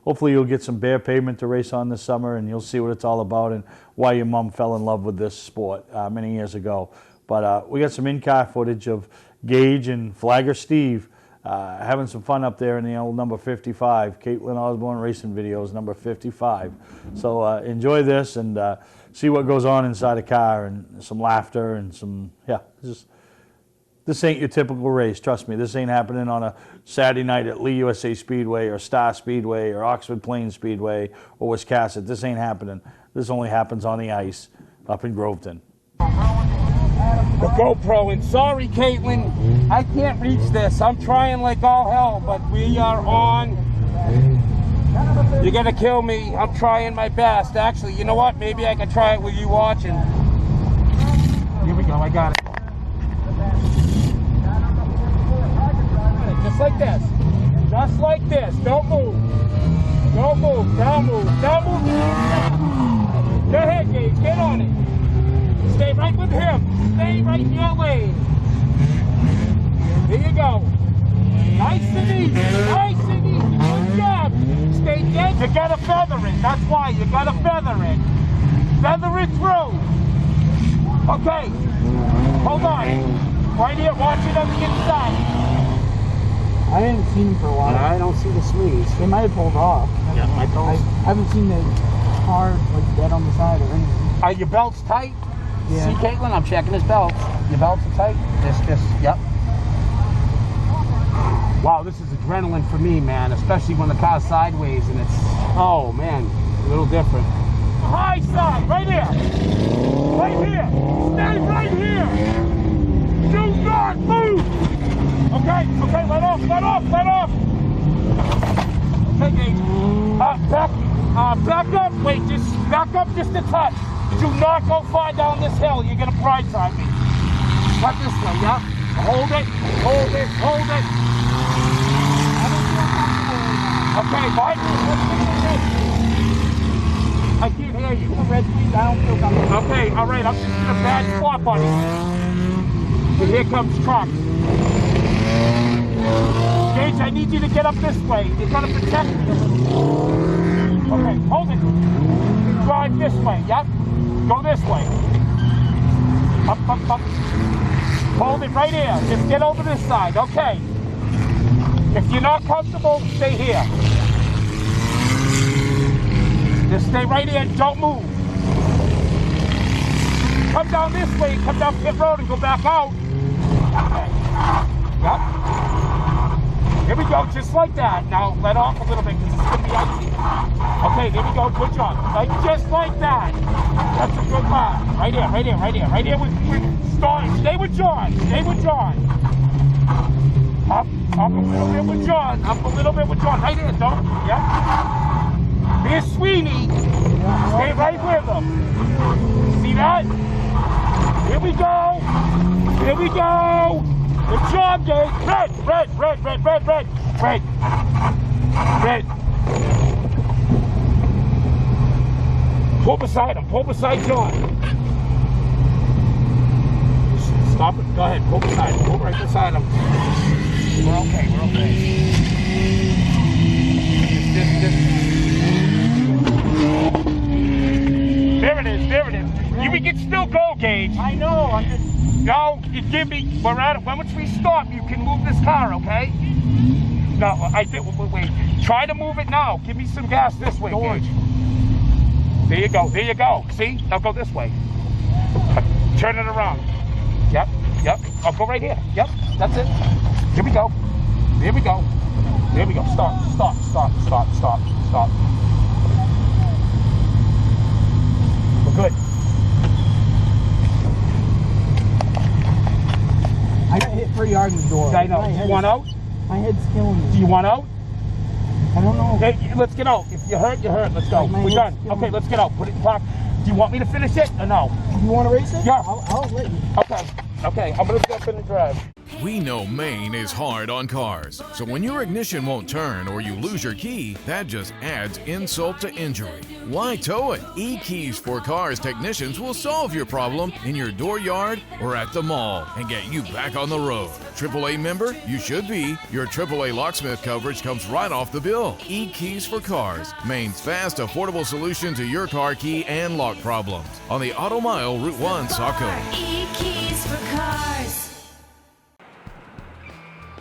hopefully you'll get some bare pavement to race on this summer, and you'll see what it's all about and why your mom fell in love with this sport many years ago. But we got some in-car footage of Gage and Flagger Steve having some fun up there in the old number 55. Caitlin Osborne Racing Videos, number 55. So enjoy this and see what goes on inside a car, and some laughter and some, this ain't your typical race. Trust me, this ain't happening on a Saturday night at Lee USA Speedway or Star Speedway or Oxford Plains Speedway or Wiscasset. This ain't happening. This only happens on the ice up in Groveton. The GoPro, and sorry, Caitlin, I can't reach this. I'm trying like all hell, but we are on. You're gonna kill me. I'm trying my best. Actually, you know what? Maybe I can try it with you watching. Here we go. I got it. Just like this. Just like this. Don't move. Don't move. Don't move. Don't move. Go ahead, Gage. Get on it. Stay right with him. Stay right in your lane. There you go. Nice and easy. Nice and easy. Good job. Stay dead. You gotta feather it. That's why you gotta feather it. Feather it through. Okay. Hold on. Right here. Watch it on the inside. I haven't seen him for a while. I don't see the sleeves. They might have pulled off. Yeah, my I haven't seen the car like dead on the side or anything. Are your belts tight? Yeah. See, Caitlin, I'm checking his belts. Your belts are tight? Yep. Wow, this is adrenaline for me, man, especially when the car's sideways and it's, oh, man, a little different. High side, right here. Right here. Stay right here. Do not move. Okay, let off. Okay, Gage. Back up. Wait, just back up just a touch. Do not go far down this hill. You're going to blindside me. Cut this way, yeah? Hold it. Okay, Mike. I can't hear you. Red, please, I don't feel comfortable. Okay, all right. I'm just in a bad spot, buddy. And here comes truck. Gage, I need you to get up this way. You're going to protect me. Okay, hold it. Drive this way, yep? Go this way. Up. Hold it right here. Just get over this side. Okay. If you're not comfortable, stay here. Just stay right here. Don't move. Come down this way. Come down pit road and go back out. Okay. Yep. Here we go. Just like that. Now let off a little bit because it's going to be icy. Okay, there we go. Good job. Like just like that. That's a good part. Right here. Right here. Right here. Right here. Stay with John. Stay with John. Up a little bit with John. Up a little bit with John. Right here. Don't. Yep. Here's Sweeney. Stay right with him. See that? Here we go. Here we go. Good job, Dave. Red. Pull beside him. Pull beside John. Stop it. Go ahead. Pull beside him. Pull right beside him. We're okay. We're okay. There it is. There it is. We can still go, Gage. I know. I'm just... No, you give me. We're at it. Once we stop, you can move this car, okay? No, I think. Wait. Try to move it now. Give me some gas this way, Gage. There you go. There you go. See? Now go this way. Turn it around. Yep. I'll go right here. Yep. That's it. Here we go. There we go. There we go. Stop. We're good. I got hit pretty hard in the door. I know. Do you want out? My head's killing me. Do you want out? I don't know. Hey, let's get out. If you're hurt, you're hurt. Let's go. We're done. Okay, let's get out. Put it in park. Do you want me to finish it or no? You want to race it? Yeah. I'll let you. Okay. I'm going to jump in and drive. We know Maine is hard on cars, so when your ignition won't turn or you lose your key, that just adds insult to injury. Why tow it? E-Keys for Cars technicians will solve your problem in your dooryard or at the mall and get you back on the road. AAA member? You should be. Your AAA locksmith coverage comes right off the bill. E-Keys for Cars, Maine's fast, affordable solution to your car key and lock problems. On the Auto Mile, Route 1, Saco. E-Keys for Cars.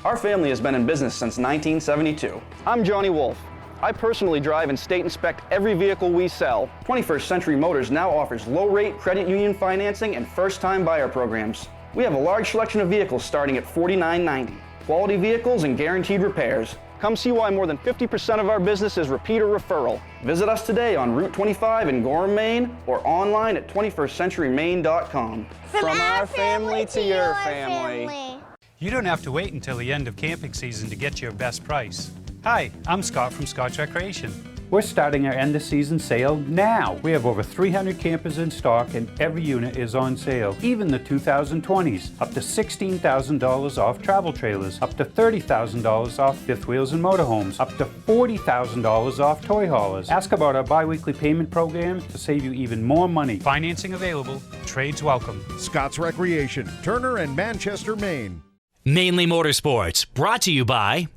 Our family has been in business since 1972. I'm Johnny Wolf. I personally drive and state inspect every vehicle we sell. 21st Century Motors now offers low-rate credit union financing and first-time buyer programs. We have a large selection of vehicles starting at $49.90. Quality vehicles and guaranteed repairs. Come see why more than 50% of our business is repeat or referral. Visit us today on Route 25 in Gorham, Maine, or online at 21stcenturymaine.com. From our family to your family. You don't have to wait until the end of camping season to get your best price. Hi, I'm Scott from Scotch Recreation. We're starting our end of season sale now. We have over 300 campers in stock and every unit is on sale, even the 2020s. Up to $16,000 off travel trailers, up to $30,000 off fifth wheels and motorhomes, up to $40,000 off toy haulers. Ask about our bi-weekly payment program to save you even more money. Financing available, trades welcome. Scott's Recreation, Turner and Manchester, Maine. Mainly Motorsports, brought to you by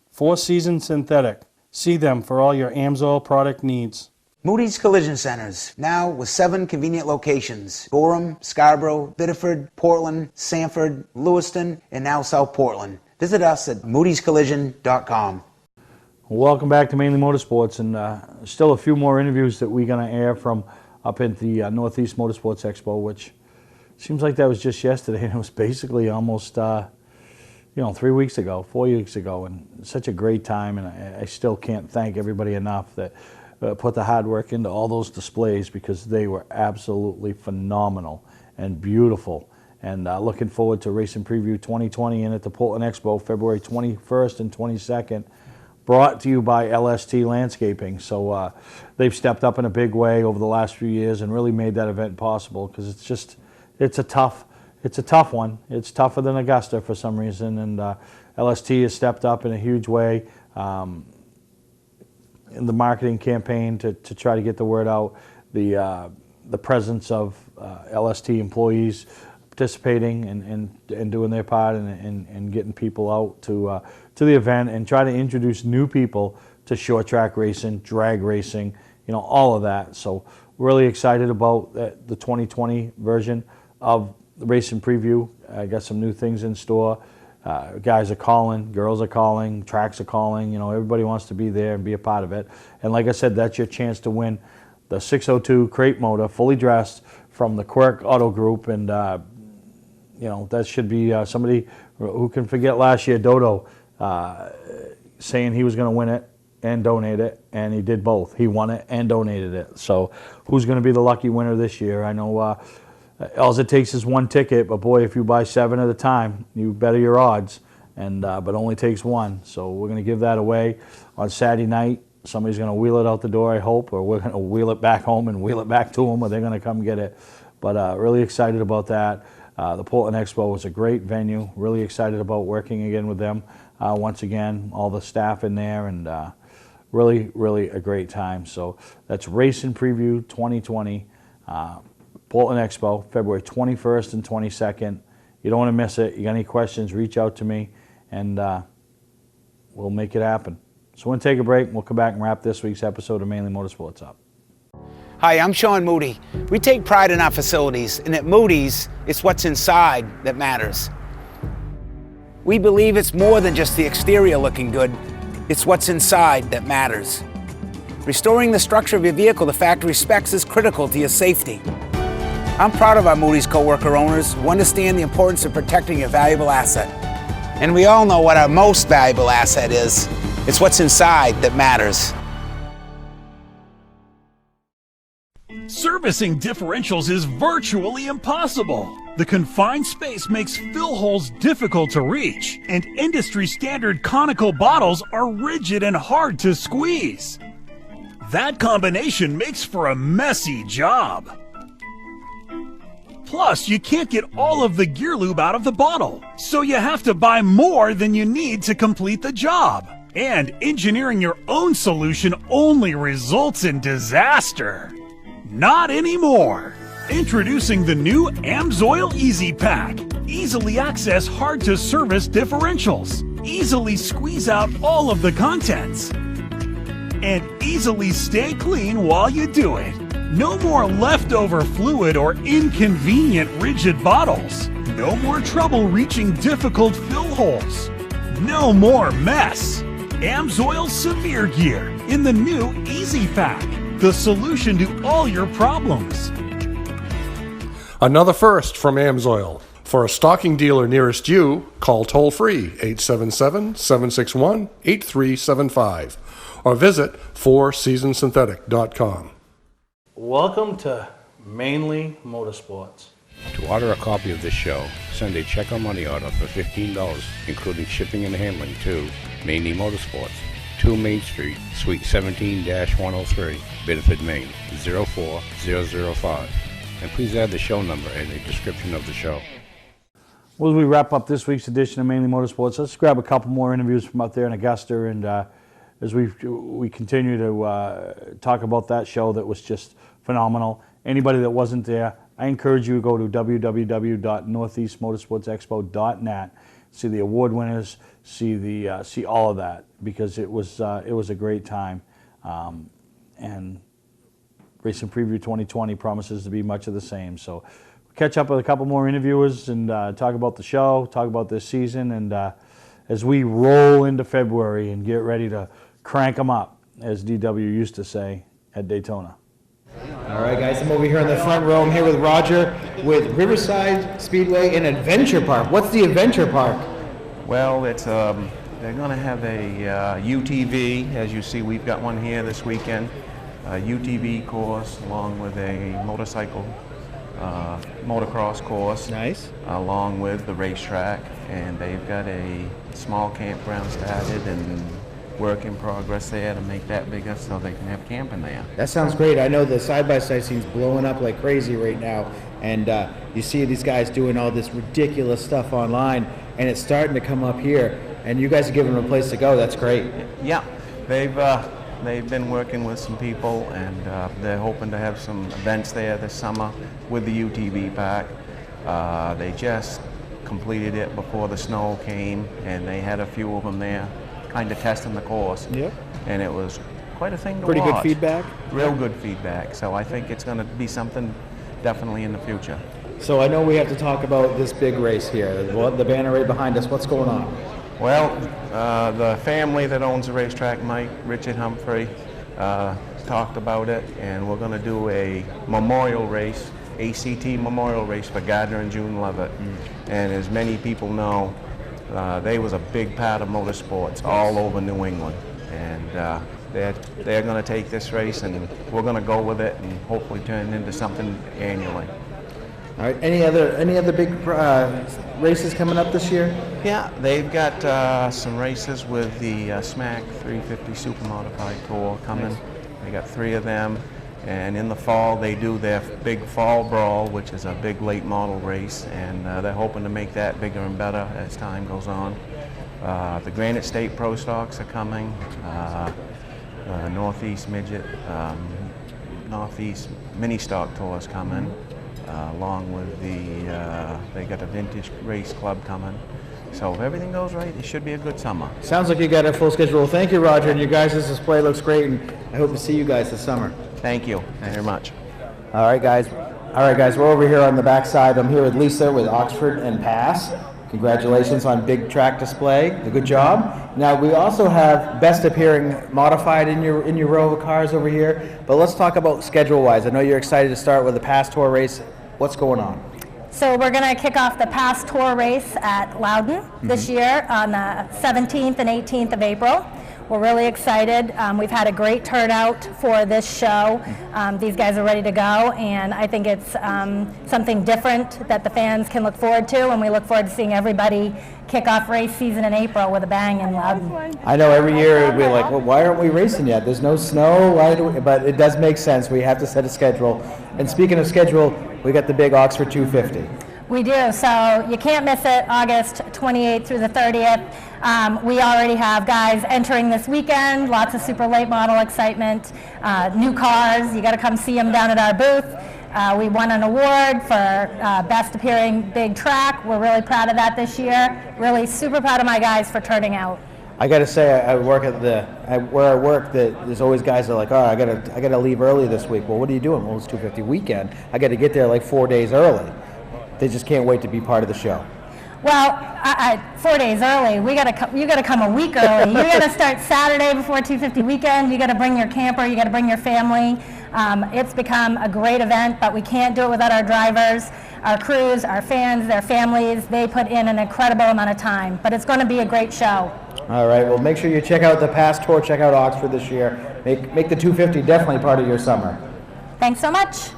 Four Seasons Synthetic. See them for all your AMSOIL product needs. Moody's Collision Centers, now with 7 convenient locations. Gorham, Scarborough, Biddeford, Portland, Sanford, Lewiston, and now South Portland. Visit us at moodyscollision.com. Welcome back to Mainly Motorsports, and still a few more interviews that we're going to air from up at the Northeast Motorsports Expo, which seems like that was just yesterday, and it was basically almost 3 weeks ago, 4 weeks ago, and such a great time, and I still can't thank everybody enough that put the hard work into all those displays because they were absolutely phenomenal and beautiful. And looking forward to Racing Preview 2020 in at the Portland Expo, February 21st and 22nd, brought to you by LST Landscaping. So they've stepped up in a big way over the last few years and really made that event possible because it's a tough one. It's tougher than Augusta for some reason, and LST has stepped up in a huge way in the marketing campaign to try to get the word out. The presence of LST employees participating and doing their part and getting people out to the event and try to introduce new people to short track racing, drag racing, all of that. So really excited about the 2020 version of racing preview. I got some new things in store. Guys are calling, girls are calling, tracks are calling. You know, everybody wants to be there and be a part of it. And like I said, that's your chance to win the 602 crate motor, fully dressed, from the Quirk Auto Group. And you know, that should be somebody who can forget last year, Dodo, saying he was going to win it and donate it, and he did both. He won it and donated it. So who's going to be the lucky winner this year? I know all it takes is one ticket, but boy, if you buy 7 at a time, you better your odds, and but only takes one. So we're going to give that away on Saturday night. Somebody's going to wheel it out the door, I hope, or we're going to wheel it back home and wheel it back to them, or they're going to come get it. But really excited about that. The Portland Expo was a great venue. Really excited about working again with them once again. All the staff in there, and really, really a great time. So that's Racing Preview 2020, Portland Expo, February 21st and 22nd. You don't want to miss it. You got any questions, reach out to me, and we'll make it happen. So we're going to take a break, and we'll come back and wrap this week's episode of Mainly Motorsports up. Hi, I'm Sean Moody. We take pride in our facilities, and at Moody's, it's what's inside that matters. We believe it's more than just the exterior looking good, it's what's inside that matters. Restoring the structure of your vehicle to factory specs is critical to your safety. I'm proud of our Moody's coworker owners who understand the importance of protecting a valuable asset. And we all know what our most valuable asset is. It's what's inside that matters. Servicing differentials is virtually impossible. The confined space makes fill holes difficult to reach, and industry-standard conical bottles are rigid and hard to squeeze. That combination makes for a messy job. Plus, you can't get all of the gear lube out of the bottle, so you have to buy more than you need to complete the job. And engineering your own solution only results in disaster. Not anymore. Introducing the new AMSOIL Easy Pack. Easily access hard-to-service differentials. Easily squeeze out all of the contents. And easily stay clean while you do it. No more leftover fluid or inconvenient rigid bottles. No more trouble reaching difficult fill holes. No more mess. AMSOIL Severe Gear in the new Easy Pack. The solution to all your problems. Another first from AMSOIL. For a stocking dealer nearest you, call toll-free 877-761-8375 or visit fourseasonsynthetic.com. Welcome to Mainly Motorsports. To order a copy of this show, send a check or money order for $15, including shipping and handling, to Mainly Motorsports, 2 Main Street, Suite 17-103, Bedford, Maine, 04005. And please add the show number in the description of the show. Well, as we wrap up this week's edition of Mainly Motorsports, let's grab a couple more interviews from out there in Augusta, and as we continue to talk about that show that was just phenomenal. Anybody that wasn't there, I encourage you to go to www.northeastmotorsportsexpo.net, see the award winners, see all of that, because it was a great time, and Racing Preview 2020 promises to be much of the same. So we'll catch up with a couple more interviewers and talk about the show, talk about this season, and as we roll into February and get ready to crank them up, as DW used to say at Daytona. All right, guys, I'm over here in the front row. I'm here with Roger with Riverside Speedway and Adventure Park. What's the Adventure Park? Well, it's they're going to have a UTV. As you see, we've got one here this weekend. A UTV course along with a motorcycle motocross course. Nice. Along with the racetrack, and they've got a small campground started and work in progress there to make that bigger so they can have camping there. That sounds great. I know the side-by-side scene's blowing up like crazy right now, and you see these guys doing all this ridiculous stuff online, and it's starting to come up here, and you guys are giving them a place to go. That's great. Yeah, they've been working with some people, and they're hoping to have some events there this summer with the UTV park. They just completed it before the snow came, and they had a few of them there kind of testing the course. Yep. And it was quite a thing to Pretty watch. good feedback? Real good feedback. So I think it's going to be something definitely in the future. So I know we have to talk about this big race here, the banner right behind us. What's going on? Well, the family that owns the racetrack, Mike, Richard Humphrey, talked about it, and we're going to do a memorial race, ACT memorial race for Gardner and June Levitt. And as many people know, they was a big part of motorsports all over New England. And they're going to take this race, and we're going to go with it and hopefully turn it into something annually. All right. Any other big races coming up this year? Yeah, they've got some races with the SMAC 350 Super Modified Tour coming. Nice. They got 3 of them, and in the fall they do their big fall brawl, which is a big late model race, and they're hoping to make that bigger and better as time goes on. The Granite State Pro Stocks are coming. Northeast Midget, Northeast Mini Stock Tour is coming. Along with they got a vintage race club coming. So if everything goes right, it should be a good summer. Sounds like you got a full schedule. Thank you, Roger, and your guys' display looks great, and I hope to see you guys this summer. Thank you very much. All right, guys, we're over here on the back side. I'm here with Lisa with Oxford and Pass. Congratulations on big track display. A good job. Now we also have best appearing modified in your row of cars over here. But let's talk about schedule-wise. I know you're excited to start with the Pass Tour race. What's going on? So we're going to kick off the Pass Tour race at Loudon this year on the 17th and 18th of April. We're really excited. We've had a great turnout for this show. These guys are ready to go, and I think it's something different that the fans can look forward to, and we look forward to seeing everybody kick off race season in April with a bang in Loudon. I know every year we're like, well, why aren't we racing yet? There's no snow, but it does make sense. We have to set a schedule. And speaking of schedule, we got the big Oxford 250. We do, so you can't miss it, August 28th through the 30th. We already have guys entering this weekend, lots of super late model excitement, new cars. You got to come see them down at our booth. We won an award for best appearing big track. We're really proud of that this year. Really super proud of my guys for turning out. I got to say, I work at where I work. There's always guys that are like, oh, I gotta leave early this week. Well, what are you doing? Well, it's 250 weekend. I got to get there like 4 days early. They just can't wait to be part of the show. Well, 4 days early. You got to come a week early. You got to start Saturday before 250 weekend. You got to bring your camper. You got to bring your family. It's become a great event, but we can't do it without our drivers, our crews, our fans, their families. They put in an incredible amount of time, but it's going to be a great show. All right. Well, make sure you check out the Pass Tour. Check out Oxford this year. Make the 250 definitely part of your summer. Thanks so much.